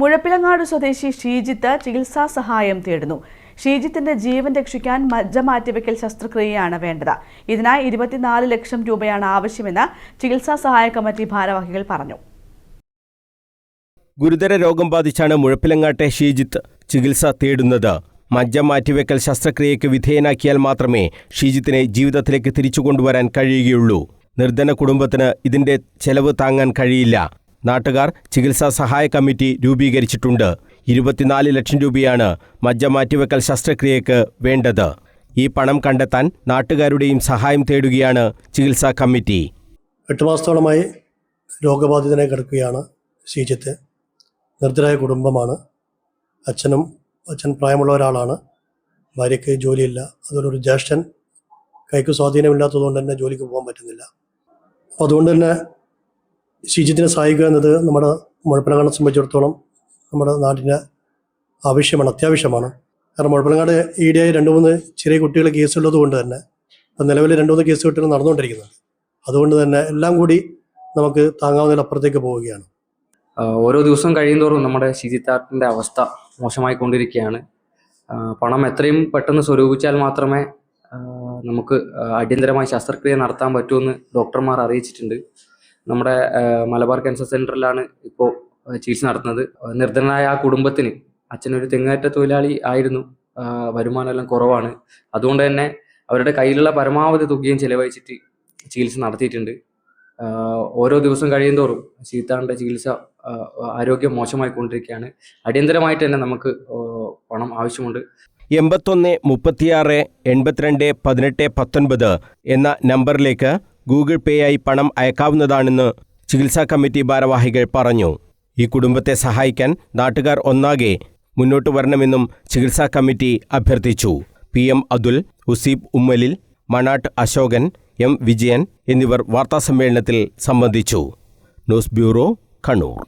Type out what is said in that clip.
മുഴപ്പിലങ്ങാട് സ്വദേശി ഷീജിത്ത് ചികിത്സാ സഹായം തേടുന്നു. ഷീജിത്തിന്റെ ജീവൻ രക്ഷിക്കാൻ മജ്ജ മാറ്റിവെക്കൽ ശസ്ത്രക്രിയയാണ് വേണ്ടത്. ഇതിനായി 24 ലക്ഷം രൂപയാണ് ആവശ്യമെന്ന് ചികിത്സാ സഹായ കമ്മിറ്റി ഭാരവാഹികൾ പറഞ്ഞു. ഗുരുതര രോഗം ബാധിച്ചാണ് മുഴപ്പിലങ്ങാട്ടെ ഷീജിത്ത് ചികിത്സ തേടുന്നത്. മജ്ജ മാറ്റിവെക്കൽ ശസ്ത്രക്രിയയ്ക്ക് വിധേയനാക്കിയാൽ മാത്രമേ ഷീജിത്തിനെ ജീവിതത്തിലേക്ക് തിരിച്ചു കൊണ്ടുവരാൻ കഴിയുകയുള്ളൂ. നിർധന കുടുംബത്തിന് ഇതിന്റെ ചെലവ് താങ്ങാൻ കഴിയില്ല. നാട്ടുകാർ ചികിത്സാ സഹായ കമ്മിറ്റി രൂപീകരിച്ചിട്ടുണ്ട്. 24 ലക്ഷം രൂപയാണ് മജ്ജ മാറ്റിവെക്കൽ ശസ്ത്രക്രിയയ്ക്ക് വേണ്ടത്. ഈ പണം കണ്ടെത്താൻ നാട്ടുകാരുടെയും സഹായം തേടുകയാണ് ചികിത്സാ കമ്മിറ്റി. 8 മാസത്തോളമായി രോഗബാധിതനായി കിടക്കുകയാണ് ഷീജിത്ത്. നിർദ്ധരായ കുടുംബമാണ്. അച്ഛൻ പ്രായമുള്ള ഒരാളാണ്. ഭാര്യയ്ക്ക് ജോലിയില്ല. അതുപോലെ ഒരു ജ്യേഷ്ഠൻ കൈക്ക് സ്വാധീനമില്ലാത്തതുകൊണ്ട് തന്നെ ജോലിക്ക് പോകാൻ പറ്റുന്നില്ല. അപ്പോൾ അതുകൊണ്ട് തന്നെ ഷീജിത്തിനെ സഹായിക്കുക എന്നത് നമ്മുടെ മുഴപ്പിലങ്ങാടിനെ സംബന്ധിച്ചിടത്തോളം നമ്മുടെ നാടിൻ്റെ ആവശ്യമാണ്, അത്യാവശ്യമാണ്. കാരണം മുഴപ്പിലങ്ങാട് ഈയിടെയായി 2-3 ചെറിയ കുട്ടികളെ കേസുള്ളത് കൊണ്ട് തന്നെ ഇപ്പം നിലവിൽ 2-3 കേസ് കുട്ടികൾ നടന്നുകൊണ്ടിരിക്കുന്നുണ്ട്. അതുകൊണ്ട് തന്നെ എല്ലാം കൂടി നമുക്ക് താങ്ങാവുന്നതിലപ്പുറത്തേക്ക് പോവുകയാണ്. ഓരോ ദിവസം കഴിയുന്തോറും നമ്മുടെ ഷീജിത്താട്ടിൻ്റെ അവസ്ഥ മോശമായിക്കൊണ്ടിരിക്കുകയാണ്. പണം എത്രയും പെട്ടെന്ന് സ്വരൂപിച്ചാൽ മാത്രമേ നമുക്ക് അടിയന്തരമായി ശസ്ത്രക്രിയ നടത്താൻ പറ്റുമെന്ന് ഡോക്ടർമാർ അറിയിച്ചിട്ടുണ്ട്. നമ്മുടെ മലബാർ ക്യാൻസർ സെൻ്ററിലാണ് ഇപ്പോൾ ചികിത്സ നടത്തുന്നത്. നിർധനനായ ആ കുടുംബത്തിന്, അച്ഛനൊരു തെങ്ങേറ്റ തൊഴിലാളി ആയിരുന്നു, വരുമാനമെല്ലാം കുറവാണ്. അതുകൊണ്ട് തന്നെ അവരുടെ കയ്യിലുള്ള പരമാവധി തുകയും ചിലവഴിച്ചിട്ട് ചികിത്സ നടത്തിയിട്ടുണ്ട്. ഓരോ ദിവസം കഴിയുന്തോറും ഷീജിത്താറിൻ്റെ ചികിത്സ ആരോഗ്യം മോശമായിക്കൊണ്ടിരിക്കുകയാണ്. അടിയന്തരമായിട്ട് തന്നെ നമുക്ക് പണം ആവശ്യമുണ്ട്. 81 36 82 18 19 എന്ന നമ്പറിലേക്ക് ഗൂഗിൾ പേ ആയി പണം അയക്കാവുന്നതാണെന്ന് ചികിത്സാ കമ്മിറ്റി ഭാരവാഹികൾ പറഞ്ഞു. ഈ കുടുംബത്തെ സഹായിക്കാൻ നാട്ടുകാർ ഒന്നാകെ മുന്നോട്ട് വരണമെന്നും ചികിത്സാ കമ്മിറ്റി അഭ്യർത്ഥിച്ചു. PM അതുൽ, ഉസീബ് ഉമ്മലിൽ, മണാട്ട് അശോകൻ, M വിജയൻ എന്നിവർ വാർത്താസമ്മേളനത്തിൽ സംബന്ധിച്ചു. News bureau, Kannur.